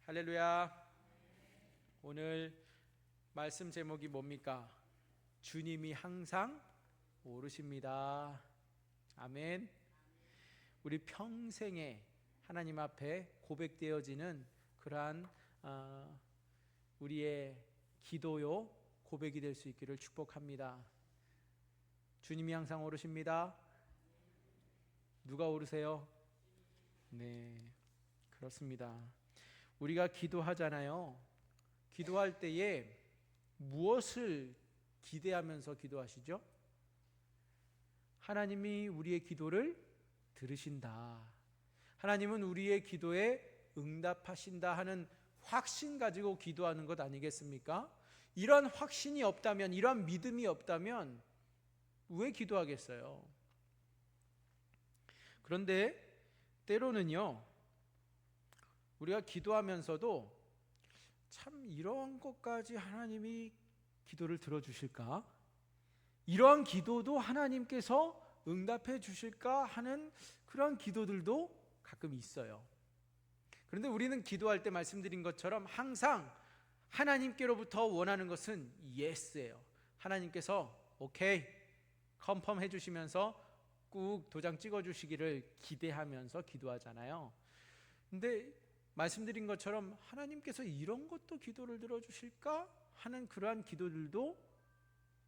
할렐루야. 오늘 말씀 제목이 뭡니까? 주님이 항상 오르십니다. 아멘. 우리 평생에 하나님 앞에 고백되어지는 그러한 우리의 기도요 고백이 될 수 있기를 축복합니다. 주님이 항상 오르십니다. 누가 오르세요? 네, 그렇습니다. 우리가 기도하잖아요. 기도할 때에 무엇을 기대하면서 기도하시죠? 하나님이 우리의 기도를 들으신다. 하나님은 우리의 기도에 응답하신다 하는 확신 가지고 기도하는 것 아니겠습니까? 이러한 확신이 없다면, 이러한 믿음이 없다면 왜 기도하겠어요? 그런데 때로는요, 우리가 기도하면서도 참 이러한 것까지 하나님이 기도를 들어주실까? 이러한 기도도 하나님께서 응답해 주실까 하는 그런 기도들도 가끔 있어요. 그런데 우리는 기도할 때 말씀드린 것처럼 항상 하나님께로부터 원하는 것은 예스예요. 하나님께서 오케이, 컨펌 해주시면서 꾹 도장 찍어주시기를 기대하면서 기도하잖아요. 근데 말씀드린 것처럼 하나님께서 이런 것도 기도를 들어주실까 하는 그러한 기도들도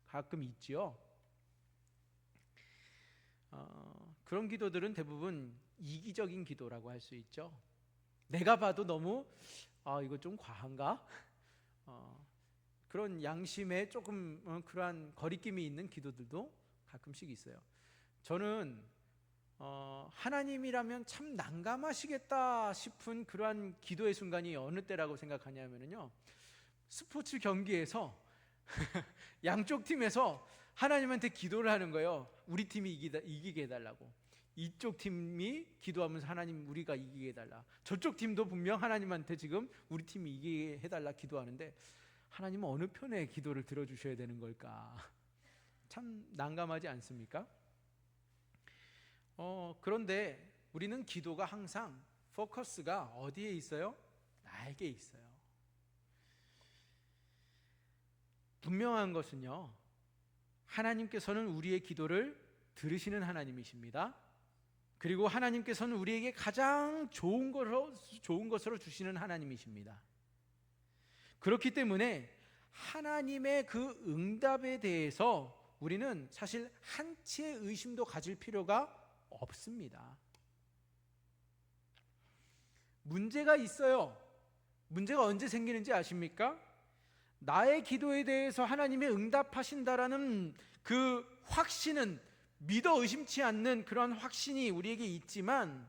가끔 있지요. 그런 기도들은 대부분 이기적인 기도라고 할 수 있죠. 내가 봐도 너무 이거 좀 과한가? 그런 양심에 조금 그러한 거리낌이 있는 기도들도 가끔씩 있어요. 저는 하나님이라면 참 난감하시겠다 싶은 그러한 기도의 순간이 어느 때라고 생각하냐면요, 스포츠 경기에서 양쪽 팀에서 하나님한테 기도를 하는 거예요. 우리 팀이 이기게 해달라고. 이쪽 팀이 기도하면서 하나님 우리가 이기게 해달라. 저쪽 팀도 분명 하나님한테 지금 우리 팀이 이기게 해달라 기도하는데 하나님은 어느 편의 기도를 들어주셔야 되는 걸까? 참 난감하지 않습니까? 그런데 우리는 기도가 항상 포커스가 어디에 있어요? 나에게 있어요. 분명한 것은요, 하나님께서는 우리의 기도를 들으시는 하나님이십니다. 그리고 하나님께서는 우리에게 가장 좋은 것으로 주시는 하나님이십니다. 그렇기 때문에 하나님의 그 응답에 대해서 우리는 사실 한치의 의심도 가질 필요가 없습니다. 문제가 있어요. 문제가 언제 생기는지 아십니까? 나의 기도에 대해서 하나님이 응답하신다라는 그 확신은, 믿어 의심치 않는 그런 확신이 우리에게 있지만,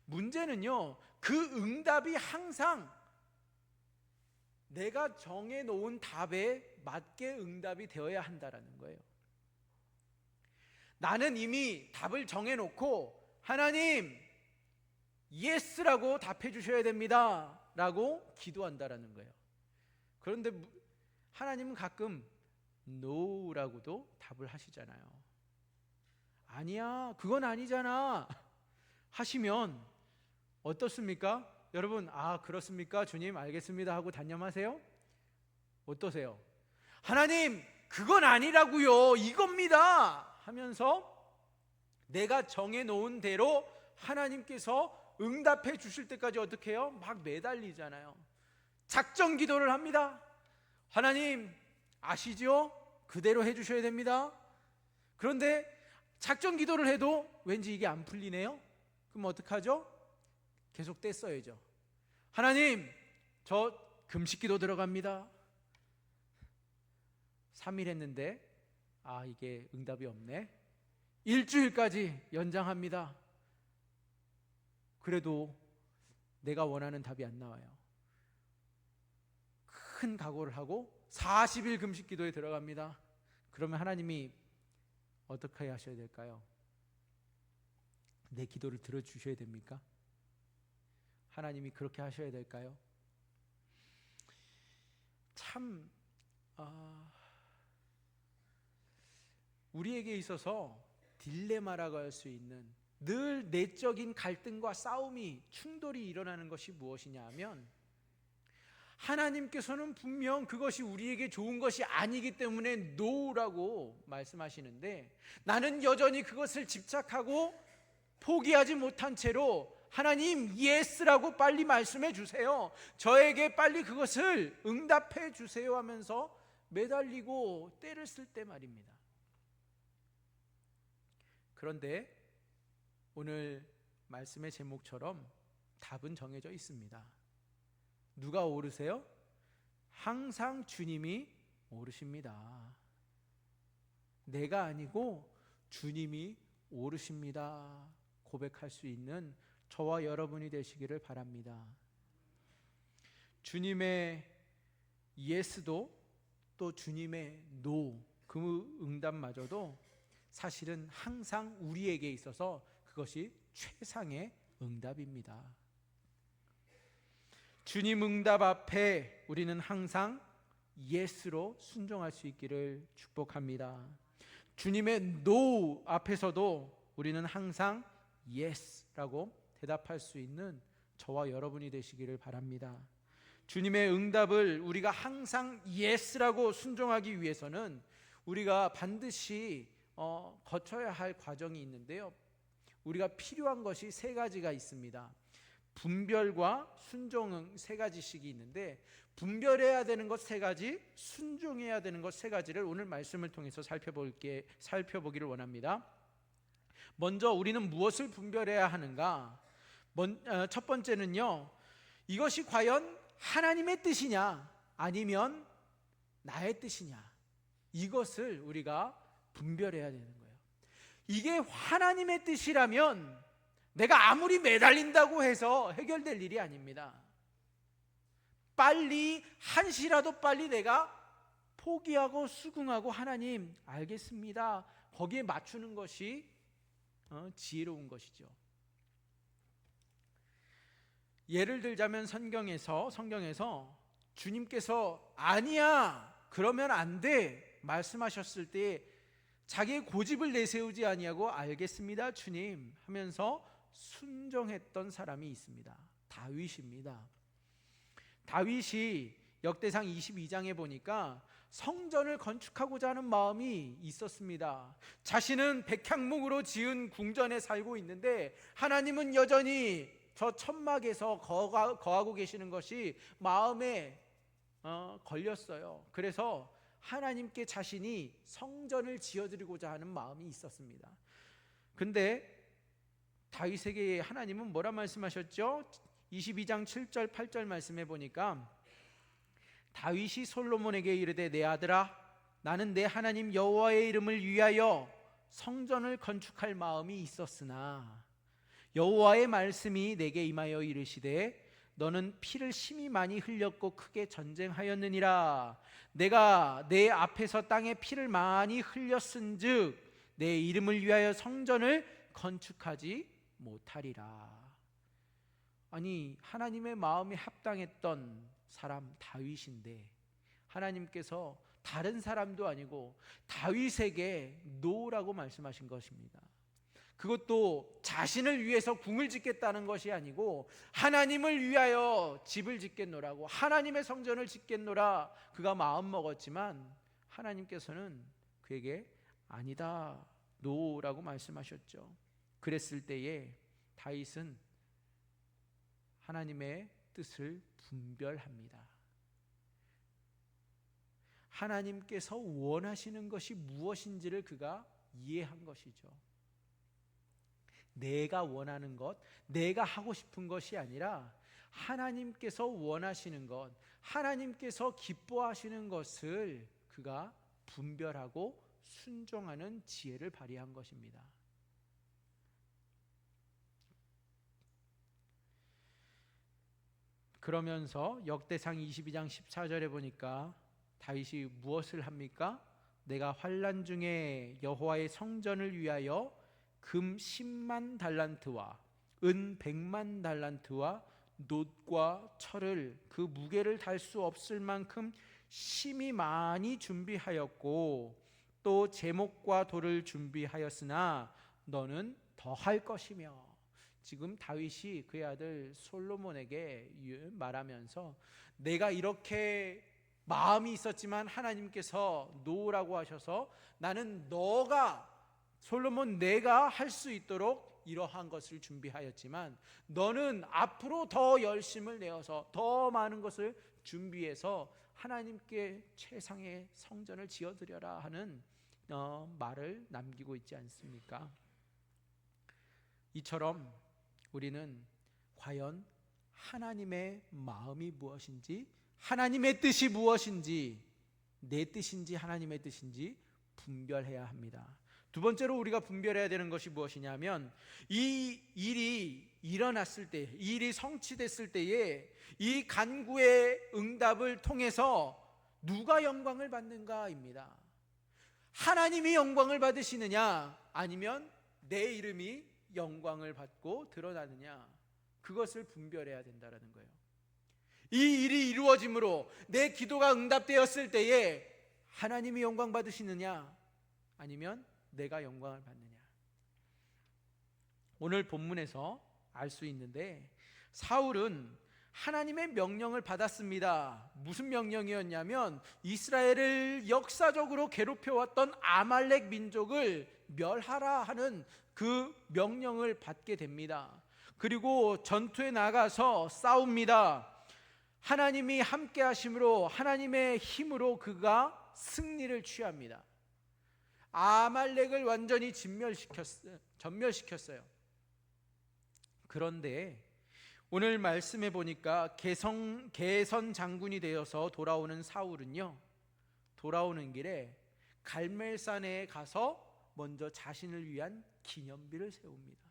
문제는요, 그 응답이 항상 내가 정해놓은 답에 맞게 응답이 되어야 한다라는 거예요. 나는 이미 답을 정해놓고 하나님 예스라고 답해 주셔야 됩니다 라고 기도한다라는 거예요. 그런데 하나님은 가끔 노라고도 답을 하시잖아요. 아니야, 그건 아니잖아 하시면 어떻습니까? 여러분, 그렇습니까? 주님 알겠습니다 하고 단념하세요? 어떠세요? 하나님 그건 아니라고요, 이겁니다 하면서 내가 정해놓은 대로 하나님께서 응답해 주실 때까지 어떻게 해요? 막 매달리잖아요. 작정 기도를 합니다. 하나님 아시죠? 그대로 해주셔야 됩니다. 그런데 작정 기도를 해도 왠지 이게 안 풀리네요. 그럼 어떡하죠? 계속 떼써야죠. 하나님 저 금식 기도 들어갑니다. 3일 했는데 이게 응답이 없네. 일주일까지 연장합니다. 그래도 내가 원하는 답이 안 나와요. 큰 각오를 하고 40일 금식 기도에 들어갑니다. 그러면 하나님이 어떻게 하셔야 될까요? 내 기도를 들어주셔야 됩니까? 하나님이 그렇게 하셔야 될까요? 참 우리에게 있어서 딜레마라고 할 수 있는 늘 내적인 갈등과 싸움이, 충돌이 일어나는 것이 무엇이냐 하면 하나님께서는 분명 그것이 우리에게 좋은 것이 아니기 때문에 노라고 말씀하시는데, 나는 여전히 그것을 집착하고 포기하지 못한 채로 하나님 예스라고 빨리 말씀해 주세요, 저에게 빨리 그것을 응답해 주세요 하면서 매달리고 때를 쓸 때 말입니다. 그런데 오늘 말씀의 제목처럼 답은 정해져 있습니다. 누가 오르세요? 항상 주님이 오르십니다. 내가 아니고 주님이 오르십니다 고백할 수 있는 저와 여러분이 되시기를 바랍니다. 주님의 예스도 또 주님의 노, 그 응답마저도 사실은 항상 우리에게 있어서 그것이 최상의 응답입니다. 주님 응답 앞에 우리는 항상 예스로 순종할 수 있기를 축복합니다. 주님의 노 앞에서도 우리는 항상 예스라고 대답할 수 있는 저와 여러분이 되시기를 바랍니다. 주님의 응답을 우리가 항상 예스라고 순종하기 위해서는 우리가 반드시 거쳐야 할 과정이 있는데요, 우리가 필요한 것이 세 가지가 있습니다. 분별과 순종 세 가지씩이 있는데, 분별해야 되는 것 세 가지, 순종해야 되는 것 세 가지를 오늘 말씀을 통해서 살펴보기를 원합니다. 먼저 우리는 무엇을 분별해야 하는가? 첫 번째는요, 이것이 과연 하나님의 뜻이냐 아니면 나의 뜻이냐, 이것을 우리가 분별해야 되는 거예요. 이게 하나님의 뜻이라면 내가 아무리 매달린다고 해서 해결될 일이 아닙니다. 빨리, 한시라도 빨리 내가 포기하고 수긍하고 하나님 알겠습니다, 거기에 맞추는 것이 지혜로운 것이죠. 예를 들자면 성경에서 주님께서 아니야, 그러면 안 돼 말씀하셨을 때 자기의 고집을 내세우지 아니하고 알겠습니다 주님 하면서 순종했던 사람이 있습니다. 다윗입니다. 다윗이 역대상 22장에 보니까 성전을 건축하고자 하는 마음이 있었습니다. 자신은 백향목으로 지은 궁전에 살고 있는데 하나님은 여전히 저 천막에서 거하고 계시는 것이 마음에 걸렸어요. 그래서 하나님께 자신이 성전을 지어드리고자 하는 마음이 있었습니다. 근데 다윗에게 하나님은 뭐라 말씀하셨죠? 22장 7절 8절 말씀해 보니까 다윗이 솔로몬에게 이르되 내 아들아, 나는 내 하나님 여호와의 이름을 위하여 성전을 건축할 마음이 있었으나 여호와의 말씀이 내게 임하여 이르시되 너는 피를 심히 많이 흘렸고 크게 전쟁하였느니라. 내가 내 앞에서 땅에 피를 많이 흘렸은즉 내 이름을 위하여 성전을 건축하지 못하리라. 아니, 하나님의 마음에 합당했던 사람 다윗인데 하나님께서 다른 사람도 아니고 다윗에게 노라고 말씀하신 것입니다. 그것도 자신을 위해서 궁을 짓겠다는 것이 아니고 하나님을 위하여 집을 짓겠노라고, 하나님의 성전을 짓겠노라 그가 마음먹었지만 하나님께서는 그에게 아니다, 노라고 말씀하셨죠. 그랬을 때에 다윗은 하나님의 뜻을 분별합니다. 하나님께서 원하시는 것이 무엇인지를 그가 이해한 것이죠. 내가 원하는 것, 내가 하고 싶은 것이 아니라 하나님께서 원하시는 것, 하나님께서 기뻐하시는 것을 그가 분별하고 순종하는 지혜를 발휘한 것입니다. 그러면서 역대상 22장 14절에 보니까 다윗이 무엇을 합니까? 내가 환난 중에 여호와의 성전을 위하여 금 10만 달란트와 은 100만 달란트와 놋과 철을 그 무게를 달 수 없을 만큼 심히 많이 준비하였고 또 제목과 돌을 준비하였으나 너는 더할 것이며, 지금 다윗이 그의 아들 솔로몬에게 말하면서 내가 이렇게 마음이 있었지만 하나님께서 놓으라고 하셔서 나는 너가 솔로몬 내가 할 수 있도록 이러한 것을 준비하였지만 너는 앞으로 더 열심을 내어서 더 많은 것을 준비해서 하나님께 최상의 성전을 지어드려라 하는 말을 남기고 있지 않습니까? 이처럼 우리는 과연 하나님의 마음이 무엇인지, 하나님의 뜻이 무엇인지, 내 뜻인지 하나님의 뜻인지 분별해야 합니다. 두 번째로 우리가 분별해야 되는 것이 무엇이냐면 이 일이 일어났을 때, 이 일이 성취됐을 때에 이 간구의 응답을 통해서 누가 영광을 받는가입니다. 하나님이 영광을 받으시느냐 아니면 내 이름이 영광을 받고 드러나느냐, 그것을 분별해야 된다는 거예요. 이 일이 이루어짐으로 내 기도가 응답되었을 때에 하나님이 영광 받으시느냐 아니면 내가 영광을 받느냐. 오늘 본문에서 알 수 있는데 사울은 하나님의 명령을 받았습니다. 무슨 명령이었냐면 이스라엘을 역사적으로 괴롭혀왔던 아말렉 민족을 멸하라 하는 그 명령을 받게 됩니다. 그리고 전투에 나가서 싸웁니다. 하나님이 함께 하심으로 하나님의 힘으로 그가 승리를 취합니다. 아말렉을 완전히 전멸시켰어요. 그런데 오늘 말씀해 보니까 개선 장군이 되어서 돌아오는 사울은요, 돌아오는 길에 갈멜산에 가서 먼저 자신을 위한 기념비를 세웁니다.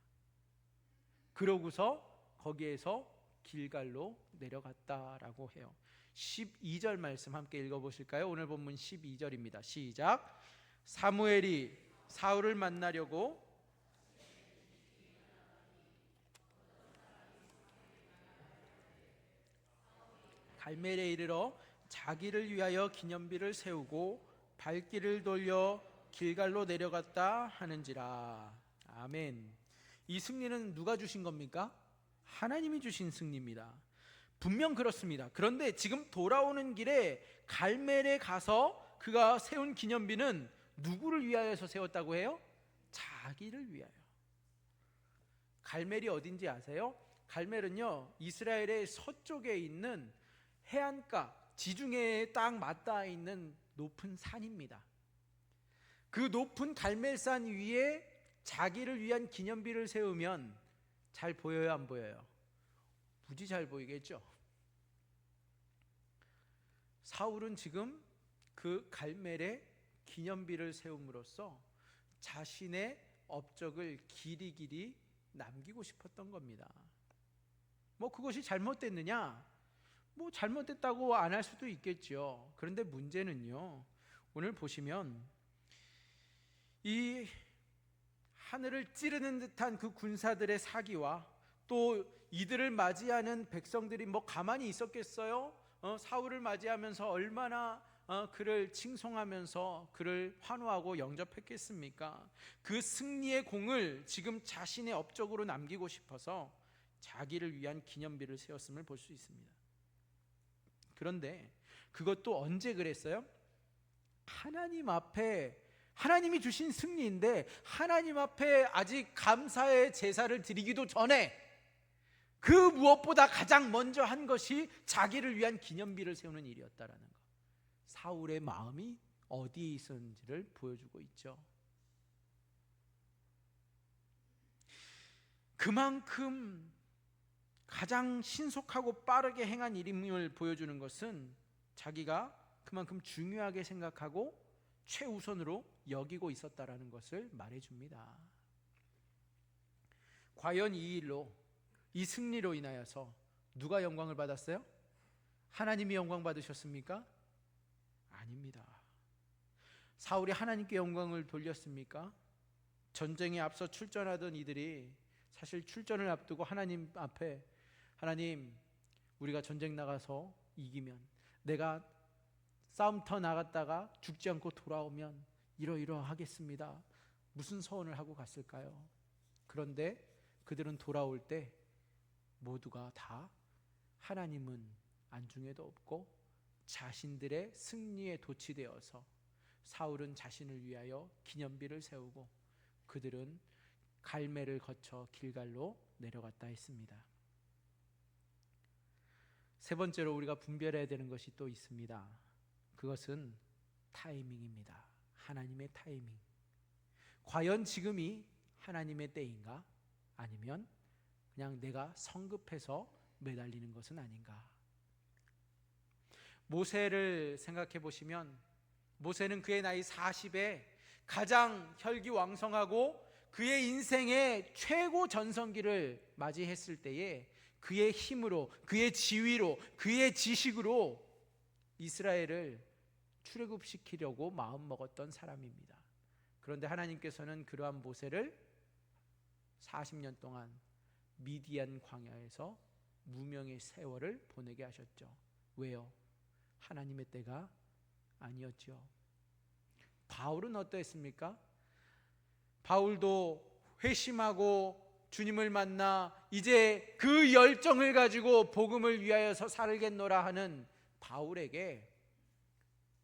그러고서 거기에서 길갈로 내려갔다라고 해요. 12절 말씀 함께 읽어보실까요? 오늘 본문 12절입니다. 시작. 사무엘이 사울을 만나려고 갈멜에 이르러 자기를 위하여 기념비를 세우고 발길을 돌려 길갈로 내려갔다 하는지라. 아멘. 이 승리는 누가 주신 겁니까? 하나님이 주신 승리입니다. 분명 그렇습니다. 그런데 지금 돌아오는 길에 갈멜에 가서 그가 세운 기념비는 누구를 위하여서 세웠다고 해요? 자기를 위하여. 갈멜이 어딘지 아세요? 갈멜은요, 이스라엘의 서쪽에 있는 해안가, 지중해에 딱 맞닿아 있는 높은 산입니다. 그 높은 갈멜산 위에 자기를 위한 기념비를 세우면 잘 보여요, 안 보여요? 무지 잘 보이겠죠? 사울은 지금 그 갈멜에 기념비를 세움으로써 자신의 업적을 길이길이 남기고 싶었던 겁니다. 뭐 그것이 잘못됐느냐? 뭐 잘못됐다고 안 할 수도 있겠죠. 그런데 문제는요, 오늘 보시면 이 하늘을 찌르는 듯한 그 군사들의 사기와 또 이들을 맞이하는 백성들이 뭐 가만히 있었겠어요? 사울을 맞이하면서 얼마나 그를 칭송하면서 그를 환호하고 영접했겠습니까? 그 승리의 공을 지금 자신의 업적으로 남기고 싶어서 자기를 위한 기념비를 세웠음을 볼 수 있습니다. 그런데 그것도 언제 그랬어요? 하나님 앞에, 하나님이 주신 승리인데 하나님 앞에 아직 감사의 제사를 드리기도 전에 그 무엇보다 가장 먼저 한 것이 자기를 위한 기념비를 세우는 일이었다라는 것. 사울의 마음이 어디에 있었는지를 보여주고 있죠. 그만큼 가장 신속하고 빠르게 행한 일임을 보여주는 것은 자기가 그만큼 중요하게 생각하고 최우선으로 여기고 있었다라는 것을 말해줍니다. 과연 이 일로, 이 승리로 인하여서 누가 영광을 받았어요? 하나님이 영광 받으셨습니까? 아닙니다. 사울이 하나님께 영광을 돌렸습니까? 전쟁에 앞서 출전하던 이들이 사실 출전을 앞두고 하나님 앞에, 하나님, 우리가 전쟁 나가서 이기면, 내가 싸움터 나갔다가 죽지 않고 돌아오면 이러이러하겠습니다. 무슨 서원을 하고 갔을까요? 그런데 그들은 돌아올 때 모두가 다 하나님은 안중에도 없고 자신들의 승리에 도취되어서 사울은 자신을 위하여 기념비를 세우고 그들은 갈매를 거쳐 길갈로 내려갔다 했습니다. 세 번째로 우리가 분별해야 되는 것이 또 있습니다. 그것은 타이밍입니다. 하나님의 타이밍. 과연 지금이 하나님의 때인가? 아니면 그냥 내가 성급해서 매달리는 것은 아닌가? 모세를 생각해 보시면 모세는 그의 나이 40에 가장 혈기왕성하고 그의 인생의 최고 전성기를 맞이했을 때에 그의 힘으로, 그의 지위로, 그의 지식으로 이스라엘을 출애굽시키려고 마음먹었던 사람입니다. 그런데 하나님께서는 그러한 모세를 40년 동안 미디안 광야에서 무명의 세월을 보내게 하셨죠. 왜요? 하나님의 때가 아니었죠. 바울은 어떠했습니까? 바울도 회심하고 주님을 만나 이제 그 열정을 가지고 복음을 위하여서 살겠노라 하는 바울에게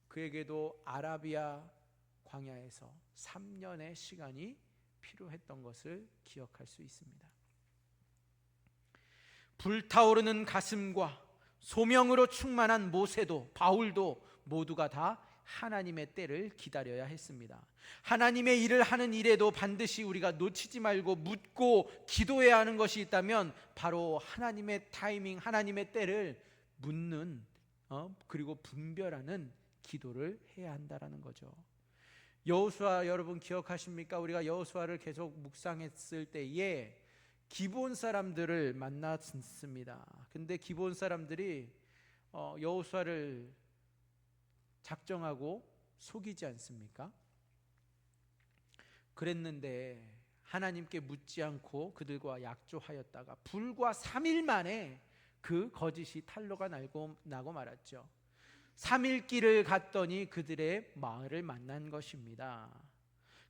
그에게도 아라비아 광야에서 3년의 시간이 필요했던 것을 기억할 수 있습니다. 불타오르는 가슴과 소명으로 충만한 모세도 바울도 모두가 다 하나님의 때를 기다려야 했습니다. 하나님의 일을 하는 일에도 반드시 우리가 놓치지 말고 묻고 기도해야 하는 것이 있다면 바로 하나님의 타이밍, 하나님의 때를 묻는 그리고 분별하는 기도를 해야 한다라는 거죠. 여호수아 여러분 기억하십니까? 우리가 여호수아를 계속 묵상했을 때에 기브온 사람들을 만났습니다. 근데 기브온 사람들이 여호수아를 작정하고 속이지 않습니까? 그랬는데 하나님께 묻지 않고 그들과 약조하였다가 불과 3일 만에 그 거짓이 탄로가 나고 말았죠. 3일 길을 갔더니 그들의 마을을 만난 것입니다.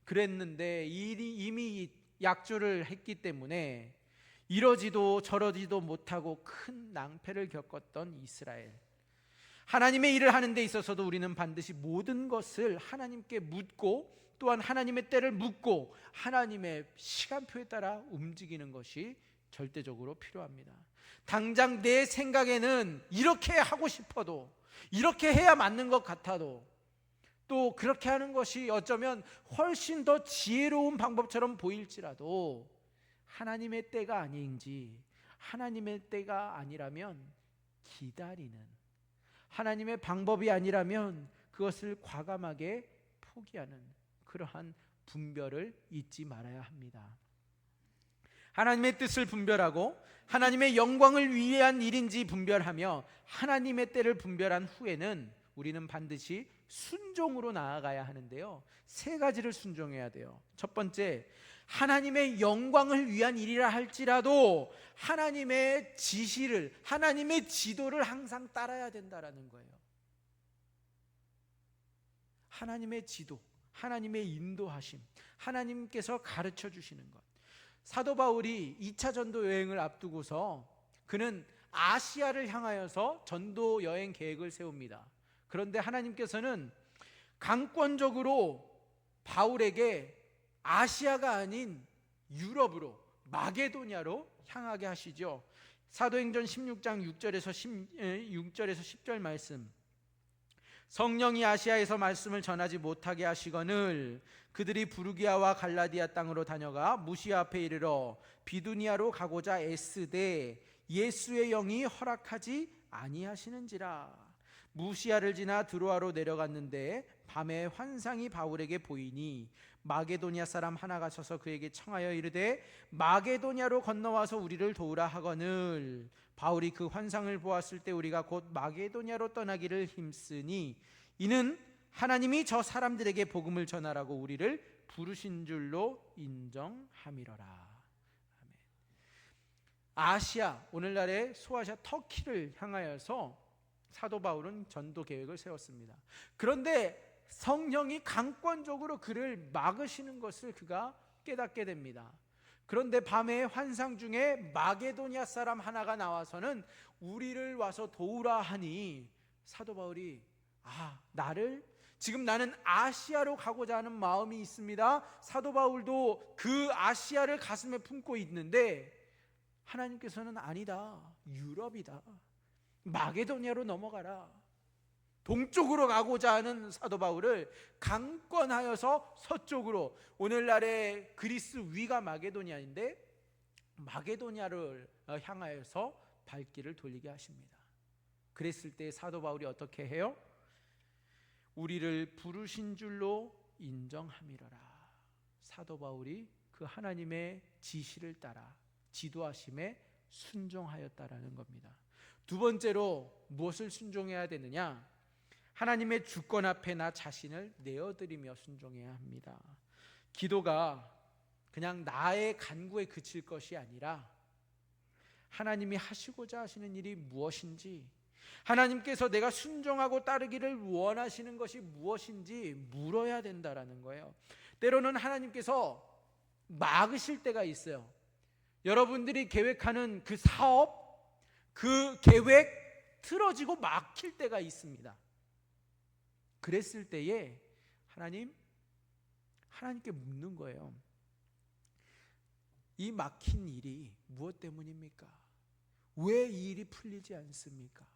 그랬는데 이미 약조를 했기 때문에 이러지도 저러지도 못하고 큰 낭패를 겪었던 이스라엘. 하나님의 일을 하는 데 있어서도 우리는 반드시 모든 것을 하나님께 묻고 또한 하나님의 때를 묻고 하나님의 시간표에 따라 움직이는 것이 절대적으로 필요합니다. 당장 내 생각에는 이렇게 하고 싶어도 이렇게 해야 맞는 것 같아도 또 그렇게 하는 것이 어쩌면 훨씬 더 지혜로운 방법처럼 보일지라도 하나님의 때가 아닌지 하나님의 때가 아니라면 기다리는 하나님의 방법이 아니라면 그것을 과감하게 포기하는 그러한 분별을 잊지 말아야 합니다. 하나님의 뜻을 분별하고 하나님의 영광을 위한 일인지 분별하며 하나님의 때를 분별한 후에는 우리는 반드시 순종으로 나아가야 하는데요, 세 가지를 순종해야 돼요. 첫 번째, 하나님의 영광을 위한 일이라 할지라도 하나님의 지시를, 하나님의 지도를 항상 따라야 된다라는 거예요. 하나님의 지도, 하나님의 인도하심, 하나님께서 가르쳐 주시는 것. 사도 바울이 2차 전도 여행을 앞두고서 그는 아시아를 향하여서 전도 여행 계획을 세웁니다. 그런데 하나님께서는 강권적으로 바울에게 아시아가 아닌 유럽으로, 마게도냐로 향하게 하시죠. 사도행전 16장 6절에서 10절 말씀. 성령이 아시아에서 말씀을 전하지 못하게 하시거늘 그들이 부르기아와 갈라디아 땅으로 다녀가 무시아 앞에 이르러 비두니아로 가고자 애쓰되 예수의 영이 허락하지 아니하시는지라. 무시아를 지나 드로아로 내려갔는데 밤에 환상이 바울에게 보이니 마게도냐 사람 하나가 서서 그에게 청하여 이르되 마게도냐로 건너와서 우리를 도우라 하거늘 바울이 그 환상을 보았을 때 우리가 곧 마게도냐로 떠나기를 힘쓰니 이는 하나님이 저 사람들에게 복음을 전하라고 우리를 부르신 줄로 인정함이로라. 아멘. 아시아, 오늘날의 소아시아 터키를 향하여서 사도 바울은 전도 계획을 세웠습니다. 그런데 성령이 강권적으로 그를 막으시는 것을 그가 깨닫게 됩니다. 그런데 밤에 환상 중에 마게도냐 사람 하나가 나와서는 우리를 와서 도우라 하니 사도 바울이 나를 지금 나는 아시아로 가고자 하는 마음이 있습니다. 사도 바울도 그 아시아를 가슴에 품고 있는데 하나님께서는 아니다, 유럽이다, 마게도냐로 넘어가라. 동쪽으로 가고자 하는 사도 바울을 강권하여서 서쪽으로, 오늘날의 그리스 위가 마게도냐인데 마게도냐를 향하여서 발길을 돌리게 하십니다. 그랬을 때 사도 바울이 어떻게 해요? 우리를 부르신 줄로 인정함이로라. 사도 바울이 그 하나님의 지시를 따라 지도하심에 순종하였다라는 겁니다. 두 번째로 무엇을 순종해야 되느냐? 하나님의 주권 앞에 나 자신을 내어드리며 순종해야 합니다. 기도가 그냥 나의 간구에 그칠 것이 아니라 하나님이 하시고자 하시는 일이 무엇인지, 하나님께서 내가 순종하고 따르기를 원하시는 것이 무엇인지 물어야 된다라는 거예요. 때로는 하나님께서 막으실 때가 있어요. 여러분들이 계획하는 그 사업, 그 계획 틀어지고 막힐 때가 있습니다. 그랬을 때에 하나님께 묻는 거예요. 이 막힌 일이 무엇 때문입니까? 왜 이 일이 풀리지 않습니까?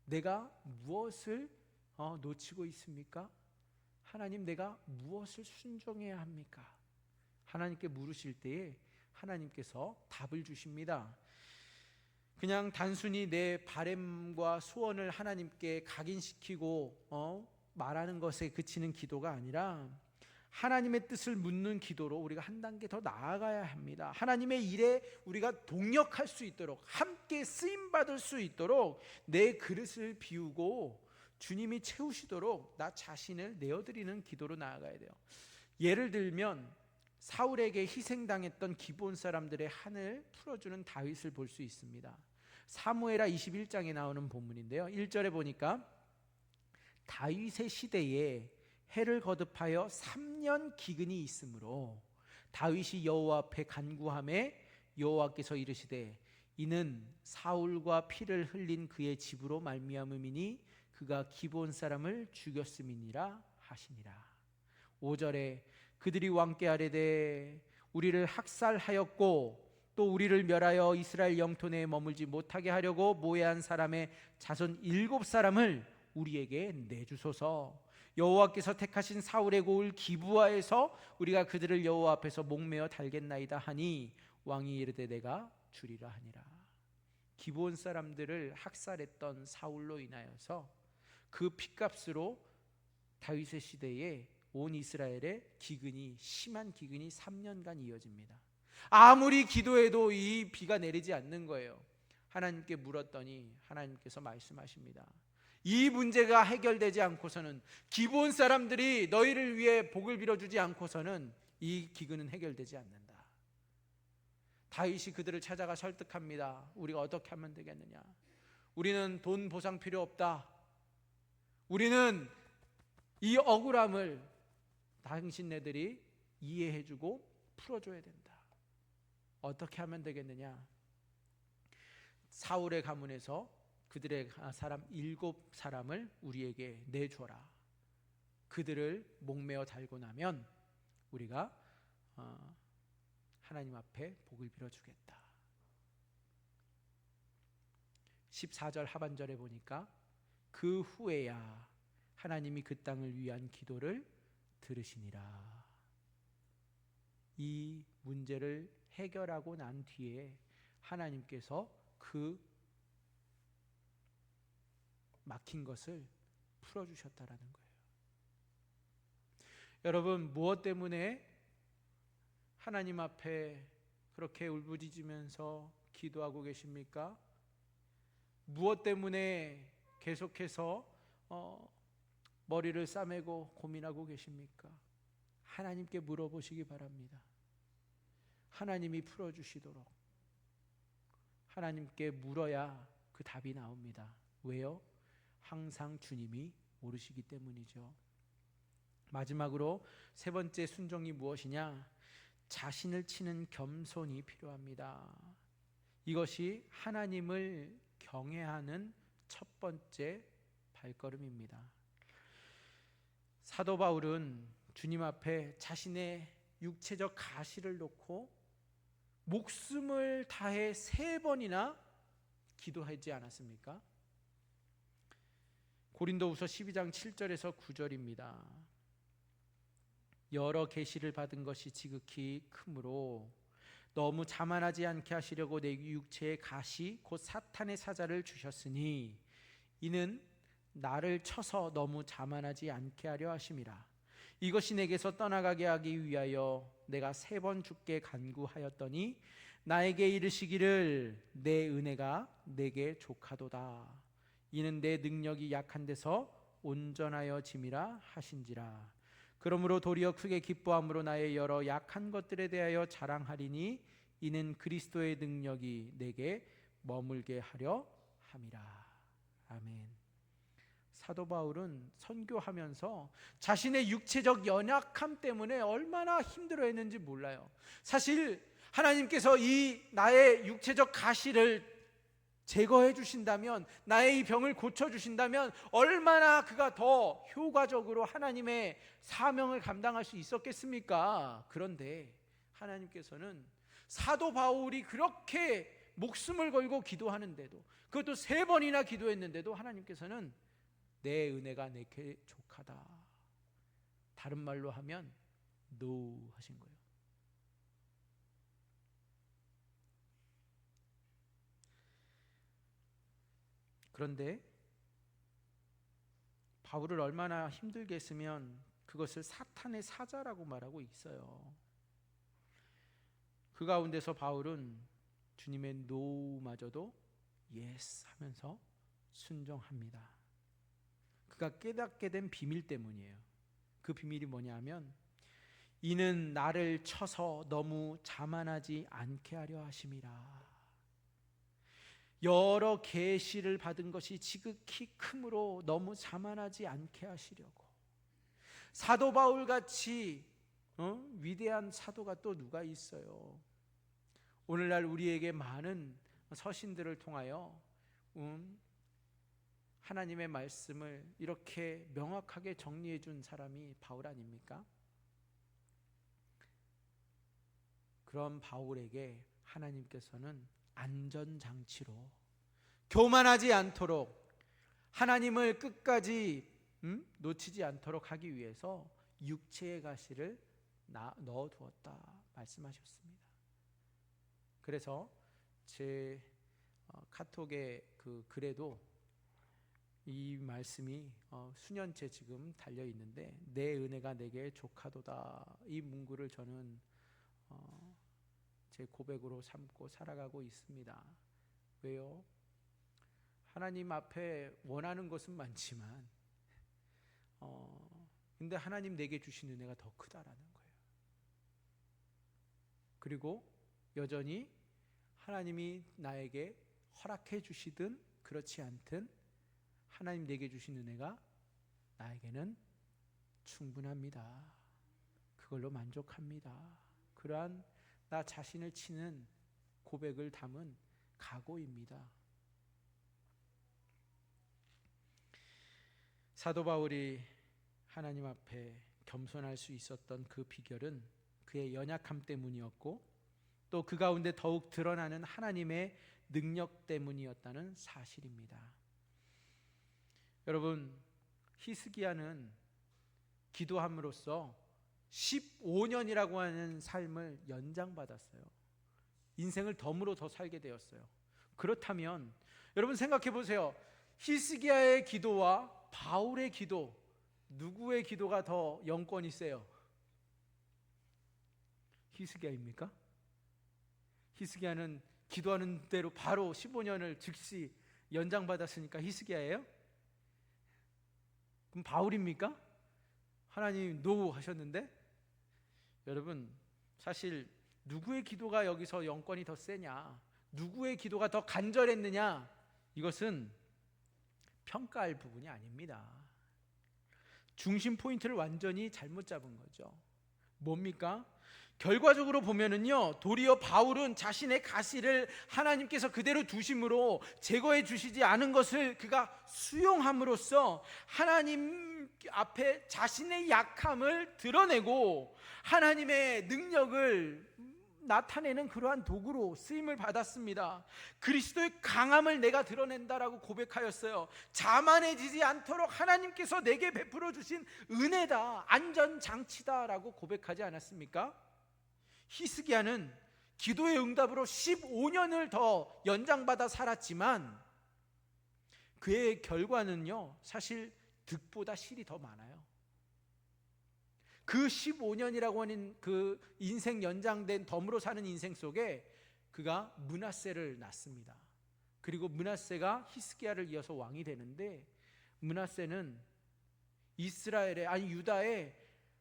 내가 무엇을 놓치고 있습니까? 하나님, 내가 무엇을 순종해야 합니까? 하나님께 물으실 때에 하나님께서 답을 주십니다. 그냥 단순히 내 바람과 소원을 하나님께 각인시키고 말하는 것에 그치는 기도가 아니라 하나님의 뜻을 묻는 기도로 우리가 한 단계 더 나아가야 합니다. 하나님의 일에 우리가 동역할 수 있도록, 함께 쓰임받을 수 있도록 내 그릇을 비우고 주님이 채우시도록 나 자신을 내어드리는 기도로 나아가야 돼요. 예를 들면 사울에게 희생당했던 기브온 사람들의 한을 풀어주는 다윗을 볼 수 있습니다. 사무엘하 21장에 나오는 본문인데요, 1절에 보니까 다윗의 시대에 해를 거듭하여 3년 기근이 있으므로 다윗이 여호와 앞에 간구하매 여호와께서 이르시되 이는 사울과 피를 흘린 그의 집으로 말미암음이니 그가 기브온 사람을 죽였음이니라 하시니라. 5절에 그들이 왕께 아뢰되 우리를 학살하였고 또 우리를 멸하여 이스라엘 영토 내에 머물지 못하게 하려고 모해한 사람의 자손 7사람을 우리에게 내주소서. 여호와께서 택하신 사울의 고을 기브아에서 우리가 그들을 여호와 앞에서 목매어 달겠나이다 하니 왕이 이르되 내가 주리라 하니라. 기브온 사람들을 학살했던 사울로 인하여서 그 핏값으로 다윗의 시대에 온 이스라엘의 심한 기근이 3년간 이어집니다. 아무리 기도해도 이 비가 내리지 않는 거예요. 하나님께 물었더니 하나님께서 말씀하십니다. 이 문제가 해결되지 않고서는, 기브온 사람들이 너희를 위해 복을 빌어주지 않고서는 이 기근은 해결되지 않는다. 다윗이 그들을 찾아가 설득합니다. 우리가 어떻게 하면 되겠느냐? 우리는 돈 보상 필요 없다. 우리는 이 억울함을 당신네들이 이해해주고 풀어줘야 된다. 어떻게 하면 되겠느냐? 사울의 가문에서 그들의 사람 7사람을 우리에게 내줘라. 그들을 목매어 달고 나면 우리가 하나님 앞에 복을 빌어주겠다. 14절 하반절에 보니까 그 후에야 하나님이 그 땅을 위한 기도를 들으시니라. 이 문제를 해결하고 난 뒤에 하나님께서 그 막힌 것을 풀어주셨다라는 거예요. 여러분, 무엇 때문에 하나님 앞에 그렇게 울부짖으면서 기도하고 계십니까? 무엇 때문에 계속해서 머리를 싸매고 고민하고 계십니까? 하나님께 물어보시기 바랍니다. 하나님이 풀어주시도록 하나님께 물어야 그 답이 나옵니다. 왜요? 항상 주님이 모르시기 때문이죠. 마지막으로 세 번째 순종이 무엇이냐? 자신을 치는 겸손이 필요합니다. 이것이 하나님을 경외하는 첫 번째 발걸음입니다. 사도 바울은 주님 앞에 자신의 육체적 가시를 놓고 목숨을 다해 3번이나 기도하지 않았습니까? 고린도후서 12장 7절에서 9절입니다. 여러 계시를 받은 것이 지극히 크므로 너무 자만하지 않게 하시려고 내 육체의 가시 곧 사탄의 사자를 주셨으니 이는 나를 쳐서 너무 자만하지 않게 하려 하심이라. 이것이 내게서 떠나가게 하기 위하여 내가 3번 주께 간구하였더니 나에게 이르시기를 내 은혜가 내게 족하도다. 이는 내 능력이 약한 데서 온전하여 짐이라 하신지라. 그러므로 도리어 크게 기뻐함으로 나의 여러 약한 것들에 대하여 자랑하리니 이는 그리스도의 능력이 내게 머물게 하려 함이라. 아멘. 사도 바울은 선교하면서 자신의 육체적 연약함 때문에 얼마나 힘들어했는지 몰라요. 사실 하나님께서 이 나의 육체적 가시를 제거해 주신다면, 나의 이 병을 고쳐 주신다면 얼마나 그가 더 효과적으로 하나님의 사명을 감당할 수 있었겠습니까? 그런데 하나님께서는 사도 바울이 그렇게 목숨을 걸고 기도하는데도, 그것도 3번이나 기도했는데도 하나님께서는 내 은혜가 내게 족하다, 다른 말로 하면 no 하신 거예요. 그런데 바울을 얼마나 힘들게 했으면 그것을 사탄의 사자라고 말하고 있어요. 그 가운데서 바울은 주님의 노마저도 예스 하면서 순종합니다. 그가 깨닫게 된 비밀 때문이에요. 그 비밀이 뭐냐 하면 이는 나를 쳐서 너무 자만하지 않게 하려 하심이라. 여러 계시를 받은 것이 지극히 크므로 너무 자만하지 않게 하시려고. 사도 바울같이 위대한 사도가 또 누가 있어요? 오늘날 우리에게 많은 서신들을 통하여 하나님의 말씀을 이렇게 명확하게 정리해 준 사람이 바울 아닙니까? 그런 바울에게 하나님께서는 안전장치로 교만하지 않도록, 하나님을 끝까지 놓치지 않도록 하기 위해서 육체의 가시를 넣어두었다 말씀하셨습니다. 그래서 제 카톡의 그 글에도 이 말씀이 수년째 지금 달려 있는데, 내 은혜가 내게 족하도다, 이 문구를 저는 제 고백으로 삼고 살아가고 있습니다. 왜요? 하나님 앞에 원하는 것은 많지만 근데 하나님 내게 주신 은혜가 더 크다라는 거예요. 그리고 여전히 하나님이 나에게 허락해 주시든 그렇지 않든 하나님 내게 주신 은혜가 나에게는 충분합니다. 그걸로 만족합니다. 그러한 나 자신을 치는 고백을 담은 각오입니다. 사도 바울이 하나님 앞에 겸손할 수 있었던 그 비결은 그의 연약함 때문이었고, 또 그 가운데 더욱 드러나는 하나님의 능력 때문이었다는 사실입니다. 여러분, 히스기야는 기도함으로써 15년이라고 하는 삶을 연장받았어요. 인생을 덤으로 더 살게 되었어요. 그렇다면 여러분 생각해 보세요. 히스기야의 기도와 바울의 기도, 누구의 기도가 더 영권이 세요? 히스기야입니까? 히스기야는 기도하는 대로 바로 15년을 즉시 연장받았으니까 히스기야예요? 그럼 바울입니까? 하나님 노 하셨는데? 여러분, 사실 누구의 기도가 여기서 영권이 더 세냐, 누구의 기도가 더 간절했느냐, 이것은 평가할 부분이 아닙니다. 중심 포인트를 완전히 잘못 잡은 거죠. 뭡니까? 결과적으로 보면은요, 도리어 바울은 자신의 가시를 하나님께서 그대로 두심으로 제거해 주시지 않은 것을 그가 수용함으로써 하나님 앞에 자신의 약함을 드러내고 하나님의 능력을 나타내는 그러한 도구로 쓰임을 받았습니다. 그리스도의 강함을 내가 드러낸다라고 고백하였어요. 자만해지지 않도록 하나님께서 내게 베풀어 주신 은혜다, 안전장치다라고 고백하지 않았습니까? 히스기야는 기도의 응답으로 15년을 더 연장받아 살았지만 그의 결과는요, 사실 득보다 실이 더 많아요. 그 15년이라고 하는 그 인생 연장된 덤으로 사는 인생 속에 그가 므낫세를 낳습니다. 그리고 므낫세가 히스기야를 이어서 왕이 되는데, 므낫세는 이스라엘의, 아니 유다의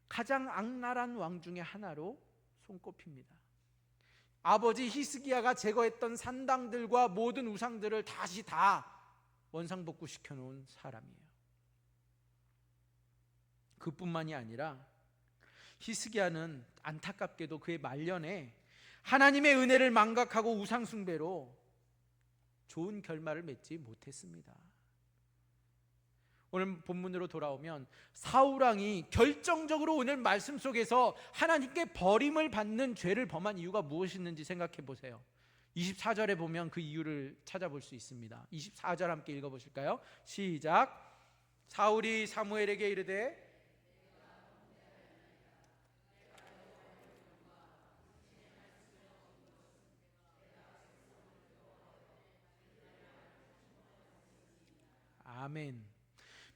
가장 악랄한 왕 중에 하나로 손꼽힙니다. 아버지 히스기야가 제거했던 산당들과 모든 우상들을 다시 다 원상복구시켜 놓은 사람이에요. 그뿐만이 아니라 히스기야는 안타깝게도 그의 말년에 하나님의 은혜를 망각하고 우상숭배로 좋은 결말을 맺지 못했습니다. 오늘 본문으로 돌아오면 사울왕이 결정적으로 오늘 말씀 속에서 하나님께 버림을 받는 죄를 범한 이유가 무엇이었는지 생각해 보세요. 24절에 보면 그 이유를 찾아볼 수 있습니다. 24절 함께 읽어보실까요? 시작. 사울이 사무엘에게 이르되 아멘.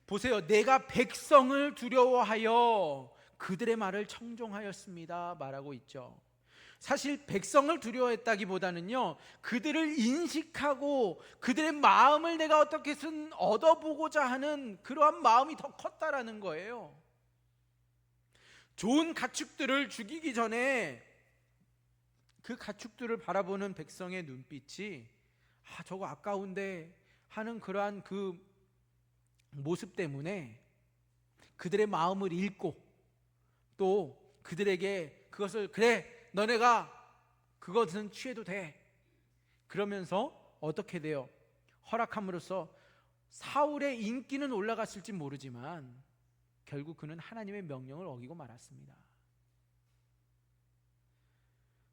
보세요. 내가 백성을 두려워하여 그들의 말을 청종하였습니다 말하고 있죠. 사실 백성을 두려워했다기보다는요, 그들을 인식하고 그들의 마음을 내가 어떻게든 얻어보고자 하는 그러한 마음이 더 컸다라는 거예요. 좋은 가축들을 죽이기 전에 그 가축들을 바라보는 백성의 눈빛이 저거 아까운데 하는 그러한 그 모습 때문에 그들의 마음을 읽고 또 그들에게 그것을 그래 너네가 그것은 취해도 돼 그러면서 어떻게 돼요? 허락함으로써 사울의 인기는 올라갔을지 모르지만 결국 그는 하나님의 명령을 어기고 말았습니다.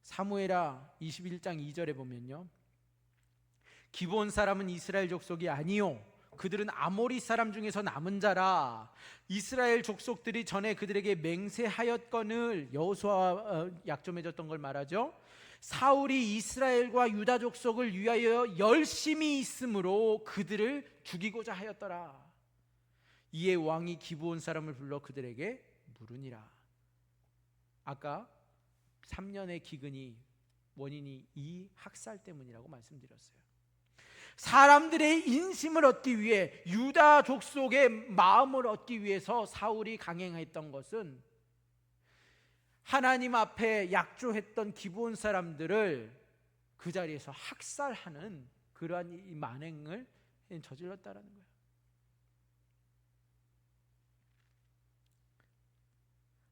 사무엘하 21장 2절에 보면요, 기브온 사람은 이스라엘 족속이 아니요 그들은 아모리 사람 중에서 남은 자라. 이스라엘 족속들이 전에 그들에게 맹세하였거늘, 여호수아 약점해졌던 걸 말하죠. 사울이 이스라엘과 유다 족속을 위하여 열심히 있으므로 그들을 죽이고자 하였더라. 이에 왕이 기브온 사람을 불러 그들에게 물으니라. 아까 3년의 기근이 원인이 이 학살 때문이라고 말씀드렸어요. 사람들의 인심을 얻기 위해, 유다 족속의 마음을 얻기 위해서 사울이 강행했던 것은 하나님 앞에 약조했던 기브온 사람들을 그 자리에서 학살하는 그러한 이 만행을 저질렀다라는 거예요.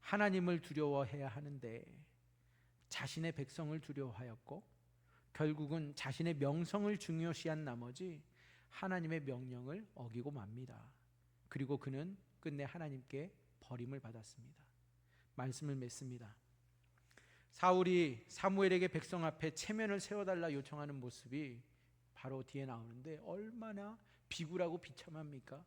하나님을 두려워해야 하는데 자신의 백성을 두려워하였고 결국은 자신의 명성을 중요시한 나머지 하나님의 명령을 어기고 맙니다. 그리고 그는 끝내 하나님께 버림을 받았습니다. 말씀을 맺습니다. 사울이 사무엘에게 백성 앞에 체면을 세워달라 요청하는 모습이 바로 뒤에 나오는데 얼마나 비굴하고 비참합니까?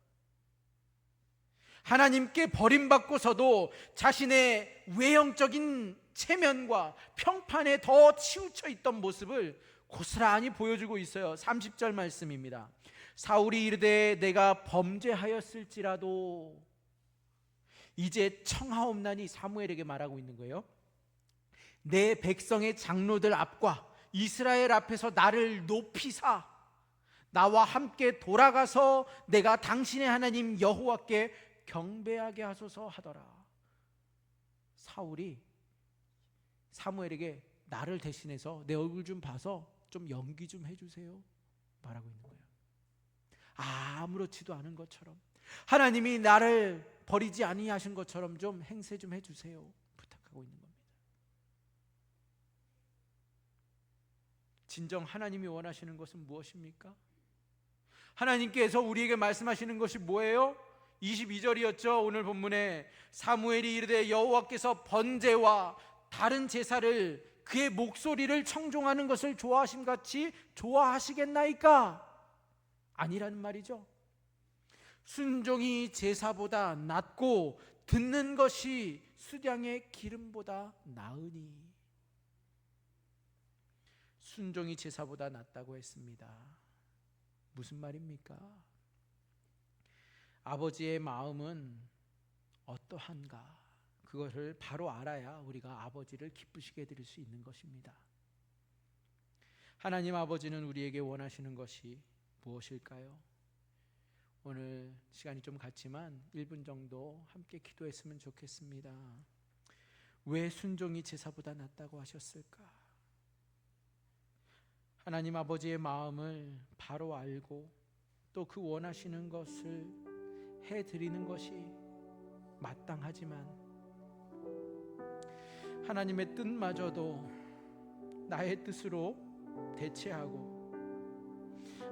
하나님께 버림받고서도 자신의 외형적인 체면과 평판에 더 치우쳐 있던 모습을 고스란히 보여주고 있어요. 30절 말씀입니다. 사울이 이르되 내가 범죄하였을지라도, 이제 청하옵나니 사무엘에게 말하고 있는 거예요. 내 백성의 장로들 앞과 이스라엘 앞에서 나를 높이사 나와 함께 돌아가서 내가 당신의 하나님 여호와께 경배하게 하소서 하더라. 사울이 사무엘에게 나를 대신해서 내 얼굴 좀 봐서 좀 연기 좀 해주세요 말하고 있는 거예요. 아무렇지도 않은 것처럼, 하나님이 나를 버리지 아니하신 것처럼 좀 행세 좀 해주세요 부탁하고 생각하고 있는 겁니다. 진정 하나님이 원하시는 것은 무엇입니까? 하나님께서 우리에게 말씀하시는 것이 뭐예요? 22절이었죠. 오늘 본문에 사무엘이 이르되 여호와께서 번제와 다른 제사를 그의 목소리를 청종하는 것을 좋아하심같이 좋아하시겠나이까? 아니라는 말이죠. 순종이 제사보다 낫고 듣는 것이 수량의 기름보다 나으니. 순종이 제사보다 낫다고 했습니다. 무슨 말입니까? 아버지의 마음은 어떠한가? 그것을 바로 알아야 우리가 아버지를 기쁘시게 드릴 수 있는 것입니다. 하나님 아버지는 우리에게 원하시는 것이 무엇일까요? 오늘 시간이 좀 갔지만 1분 정도 함께 기도했으면 좋겠습니다. 왜 순종이 제사보다 낫다고 하셨을까? 하나님 아버지의 마음을 바로 알고 또 그 원하시는 것을 해드리는 것이 마땅하지만 하나님의 뜻마저도 나의 뜻으로 대체하고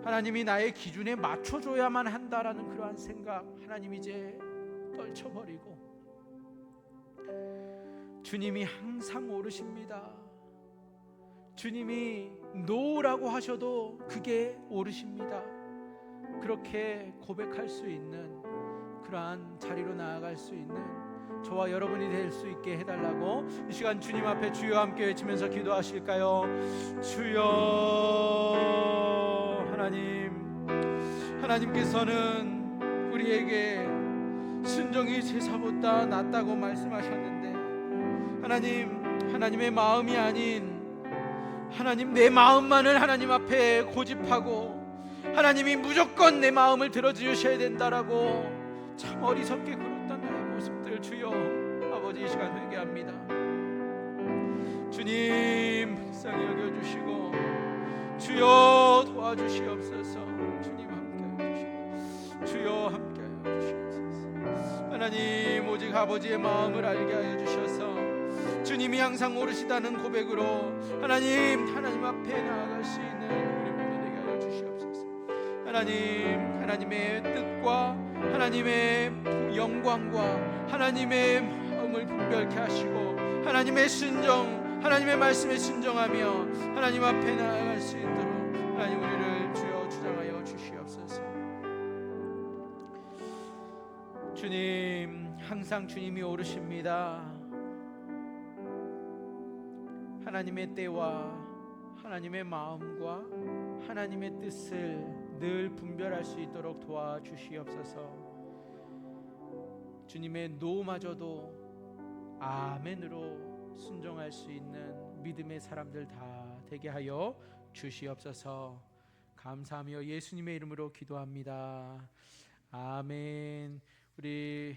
하나님이 나의 기준에 맞춰줘야만 한다라는 그러한 생각 하나님 이제 떨쳐버리고 주님이 항상 옳으십니다. 주님이 노라고 하셔도 그게 옳으십니다. 그렇게 고백할 수 있는 그러한 자리로 나아갈 수 있는 저와 여러분이 될 수 있게 해달라고 이 시간 주님 앞에 주여 함께 외치면서 기도하실까요? 주여. 하나님께서는 우리에게 순종이 제사보다 낫다고 말씀하셨는데 하나님의 마음이 아닌 하나님 내 마음만을 하나님 앞에 고집하고 하나님이 무조건 내 마음을 들어주셔야 된다라고 참 어리석게 굴었던 나의 모습들 주여 아버지 이 시간 회개합니다. 주님 불쌍히 여겨주시고 주여 도와주시옵소서. 주님 함께하여 주시옵소서. 주여 함께하여 주시옵소서. 하나님 오직 아버지의 마음을 알게 하여 주셔서 주님이 항상 옳으시다는 고백으로 하나님 앞에 나아갈 수 있는 우리 모두 되게 하여 주시옵소서. 하나님의 뜻과 하나님의 영광과 하나님의 마음을 분별케 하시고 하나님의 순종 하나님의 말씀에 순종하며 하나님 앞에 나아갈 수 있도록 하나님 우리를 주여 주장하여 주시옵소서. 주님 항상 주님이 옳으십니다. 하나님의 때와 하나님의 마음과 하나님의 뜻을 늘 분별할 수 있도록 도와주시옵소서. 주님의 노마저도 아멘으로 순종할 수 있는 믿음의 사람들 다 되게 하여 주시옵소서. 감사하며 예수님의 이름으로 기도합니다. 아멘. 우리